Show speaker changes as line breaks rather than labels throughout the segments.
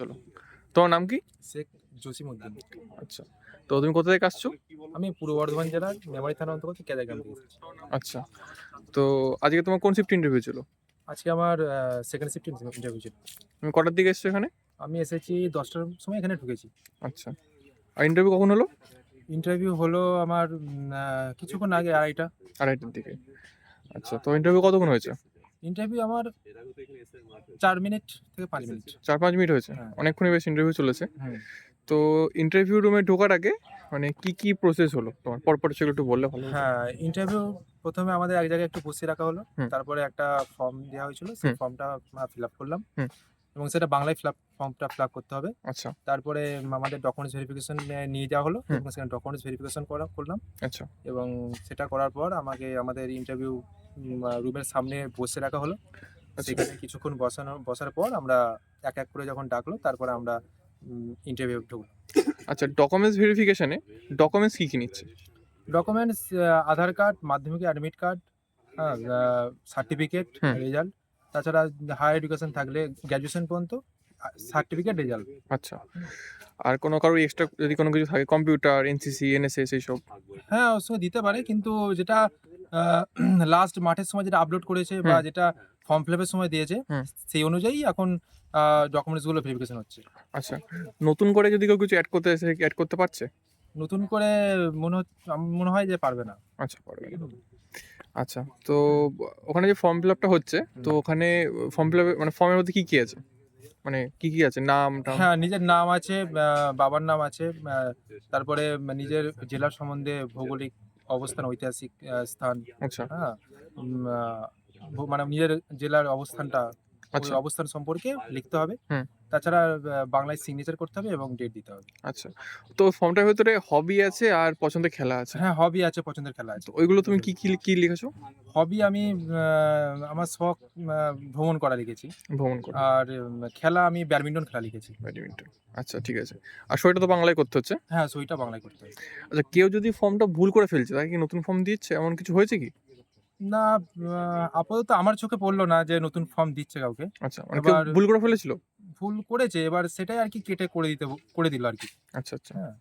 চলো, তোমার নাম কি?
শেখ জসিমউদ্দিন।
আচ্ছা, তো তুমি কোথা থেকে আসছো?
আমি পূর্ব বর্ধমান জেলার মেমারি থানার অন্তর্গত কেদারগ্রাম থেকে এসেছি।
আচ্ছা, তো আজকে তোমার কোন শিফট ইন্টারভিউ ছিল?
আজকে আমার সেকেন্ড শিফট ইন্টারভিউ ছিল।
তুমি কটার দিকে এসছো এখানে?
আমি এসেছি 10টার সময় এখানে ঢুকেছি।
আচ্ছা, আর ইন্টারভিউ কখন হলো?
ইন্টারভিউ হলো আমার কিছুক্ষণ আগে 2:30টা।
2:30টার দিকে। আচ্ছা, তো ইন্টারভিউ কতক্ষণ হয়েছে?
ইন্টারভিউ আমার 4 মিনিট থেকে 5 মিনিট।
4-5 মিনিট হয়েছে?
হ্যাঁ।
অনেকক্ষণই বেশ ইন্টারভিউ চলেছে।
হুম।
তো ইন্টারভিউ রুমে ঢোকার আগে মানে কি প্রসেস হলো তোমার? পরপর সেগুলো একটু বললে ভালো হতো।
হ্যাঁ, ইন্টারভিউ ১ম এ আমাদের এক জায়গায় একটু বসিয়ে রাখা হলো।
হুম,
তারপরে একটা ফর্ম দেওয়া হয়েছিল। সেই
হুম,
ফর্মটা ফিল আপ করলাম
হুম।
এবং সেটা বাংলায় ফর্মটা ফিল আপ করতে হবে।
আচ্ছা,
তারপরে আমাদের ডকুমেন্টস ভেরিফিকেশন নিয়ে যাওয়া হলো
হুম,
এবং সেখানে ডকুমেন্টস ভেরিফিকেশন করলাম
আচ্ছা,
এবং সেটা করার পর আমাকে আমাদের ইন্টারভিউ রুমের সামনে বসে রাখা হলো।
আচ্ছা,
সেখানে কিছুক্ষণ বসার পর আমরা এক, এক করে যখন ডাকলো তারপরে আমরা ইন্টারভিউ ঢুকলাম।
আচ্ছা, ডকুমেন্টস ভেরিফিকেশনে ডকুমেন্টস কি নিচ্ছে?
ডকুমেন্টস আধার কার্ড, মাধ্যমিকের অ্যাডমিট কার্ড, হ্যাঁ, সার্টিফিকেট,
হুম,
রেজাল্ট, তাছাড়া হায়ার এডুকেশন থাকলে গ্র্যাজুয়েশন পর্যন্ত সার্টিফিকেট, রেজাল্ট।
আচ্ছা। আর কোনো কারোর এক্সট্রা যদি কোনো কিছু থাকে কম্পিউটার, এনসিসি, এনএসএস এইসব?
হ্যাঁ, অবশ্যই দিতে পারে কিন্তু যেটা আ লাস্ট মাঠের সময় যেটা আপলোড করেছে বা
হুম,
যেটা ফর্ম ফিল আপের সময় দিয়েছে
হুম,
সেই অনুযায়ী এখন ডকুমেন্টস গুলো ভেরিফিকেশন হচ্ছে।
আচ্ছা। নতুন করে যদি কেউ কিছু এড করতে চায় সে কি এড করতে পারছে?
নতুন করে আমার মনে হয় যে পারবে না।
আচ্ছা, পারবে না। আচ্ছা, তো ওখানে যে ফর্ম ফিল আপটা হচ্ছে, তো
হুম।
ওখানে ফর্ম ফিল আপে মানে ফর্মের মধ্যে কি আছে? মানে কি আছে? নাম-টাম?
হ্যাঁ, নিজের নাম আছে, বাবার নাম আছে, তারপরে নিজের জেলার সম্বন্ধে ভৌগোলিক অবস্থান, ঐতিহাসিক স্থান,
আচ্ছা,
হ্যাঁ? উম আ মানে নিজের জেলার অবস্থানটা, ওই
আচ্ছা,
অবস্থান সম্পর্কে লিখতে হবে।
হুম,
তাছাড়া বাংলায় সিগনেচার করতে হবে এবং ডেট দিতে হবে।
আচ্ছা। তো ফর্মটার ভেতরে হবি আছে আর পছন্দের খেলা আছে।
হ্যাঁ, হবি আছে, পছন্দের খেলা
তো
আছে।
ওইগুলো তুমি কি লিখেছো?
হবি আমি আ আমার শখ আ ভ্রমণ করা লিখেছি।
ভ্রমণ করা,
আর খেলা আমি ব্যাডমিন্টন খেলা লিখেছি।
ব্যাডমিন্টন। আচ্ছা, ঠিক আছে। আর সইটা তো বাংলায় করতে হচ্ছে?
হ্যাঁ, সইটা বাংলায় করতে হবে।
আচ্ছা, কেউ যদি ফর্মটা ভুল করে ফেলছে তাকে কি নতুন ফর্ম দিচ্ছে? এমন কিছু হয়েছে কি?
না, আপাতত আমার চোখে পড়ল না যে নতুন ফর্ম দিচ্ছে কাউকে।
আচ্ছা, মানে কেউ
এবার
ভুল করে ফেলেছিল?
ভুল করেছে, এবার সেটাই আরকি কেটে করে দিল আরকি।
আচ্ছা, আচ্ছা।
হ্যাঁ,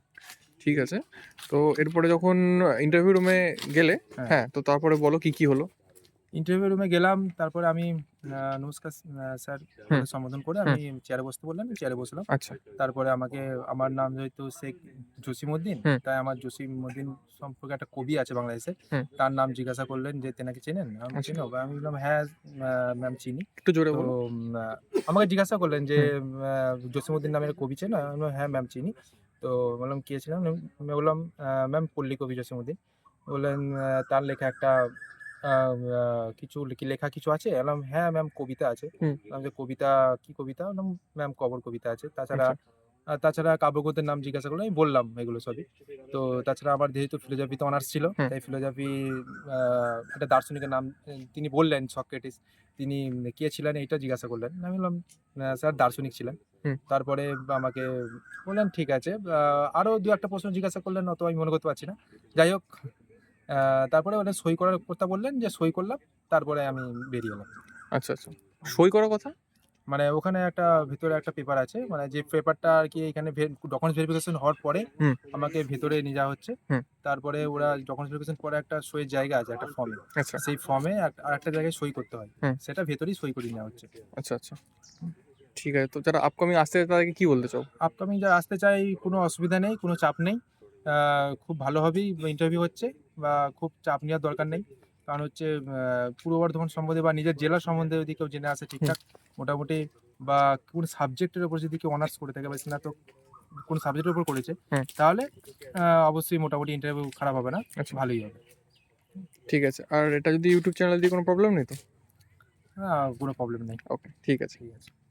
ঠিক আছে। তো এরপরে যখন ইন্টারভিউ রুমে গেলে,
হ্যাঁ।
হ্যাঁ, তো তারপরে বলো কি হলো?
ইন্টারভিউ রুমে গেলাম। তারপরে আমি নমস্কার স্যার
হুম,
বলে সম্বোধন করে
হুম,
আমি চেয়ারে বসতে বললেন, চেয়ারে বসলাম।
আচ্ছা,
তারপরে আমার নাম যেহেতু শেখ জসিমউদ্দিন,
হুম,
তাই আমার জসিমউদ্দিন সম্পর্কে একটা কবি আছে বাংলাদেশে।
হুম,
তার নাম জিজ্ঞাসা করলেন যে, "তেনাকে চেনেন?" আমি,
আচ্ছা।
"চিনো?" আমি বললাম, "হ্যাঁ, ম্যাম চিনি।"
একটু জোরে
তো
বলো।
উম আ আমাকে জিজ্ঞাসা করলেন যে,
হুম,
"জসিমউদ্দিন নামের কবি চেনো?" আমি বললাম, "হ্যাঁ, ম্যাম চিনি।" তো বললাম, "কে ছিলেন?" আমি বললাম, ম্যাম পল্লী কবি জসিমউদ্দিন।" বললেন, "তার লেখা একটা আ আ লেখা কিছু আছে?" আমি বললাম, "হ্যাঁ, ম্যাম কবিতা আছে।"
হুম,
বললাম যে, "কবিতা কি কবিতা?" বললাম, "ম্যাম কবর কবিতা আছে।"
আচ্ছা,
তাছাড়া কাব্যগ্রন্থের নাম জিজ্ঞাসা করলেন, আমি বললাম এগুলো সবই। তো তাছাড়া আমার যেহেতু ফিলোজফিতে অনার্স ছিল,
হুম,
তাই ফিলোজফি আ একটা দার্শনিকের নাম তিনি বললেন সক্রেটিস। তিনি কে ছিলেন এইটা জিজ্ঞাসা করলেন। আমি বললাম, স্যার দার্শনিক ছিলেন।"
হুম,
তারপরে আমাকে বললেন, "ঠিক আছে।" আরো ২-১ টা প্রশ্ন জিজ্ঞাসা করলেন, অত আমি মনে করতে পারছি না। যাই হোক, আ তারপরে ওটা সই করার কথা বললেন যে সই করলাম। তারপরে আমি বেরিয়ে এলাম।
আচ্ছা, আচ্ছা। সই করার কথা?
মানে ওখানে ভিতরে একটা পেপার আছে। মানে যে পেপারটা আরকি এখানে ডকুমেন্টস ভেরিফিকেশন হওয়ার পরে
হুম,
আমাকে ভেতরে নিয়ে যাওয়া হচ্ছে।
হুম,
তারপরে ওরা ডকুমেন্টস ভেরিফিকেশন পরে একটা সইয়ের জায়গা আছে একটা ফর্মে।
আচ্ছা,
সেই ফর্মে আরেকটা জায়গায় সই করতে হয়।
হুম,
সেটা ভেতরেই সই করিয়ে নেওয়া হচ্ছে।
আচ্ছা, আচ্ছা। ঠিক আছে। তো যারা আপকামিং আসছে তাদেরকে কি বলতে চাও?
আপকামিং যারা আসতে চায় কোনো অসুবিধা নেই, কোনো চাপ নেই। আ খুব ভালোভাবেই ইন্টারভিউ হচ্ছে বা খুব চাপ নেওয়ার দরকার নেই। কারণ হচ্ছে পূর্ব বর্ধমান সম্বন্ধে বা নিজের জেলা সম্বন্ধে যদি কেউ জেনে আসে
হুম,
ঠিকঠাক মোটামুটি, বা কোন সাবজেক্টের উপর যদি কেউ অনার্স করে থাকে বা স্নাতক কোন সাবজেক্টের উপর করেছে,
হুম,
তাহলে অবশ্যই মোটামুটি ইন্টারভিউ খারাপ হবে না,
আচ্ছা,
ভালোই হবে।
ঠিক আছে। আর এটা যদি ইউটিউব চ্যানেল দিয়ে কোনো প্রবলেম নেই তো?
কোনো প্রবলেম নেই।
ওকে, ঠিক আছে।
ঠিক আছে।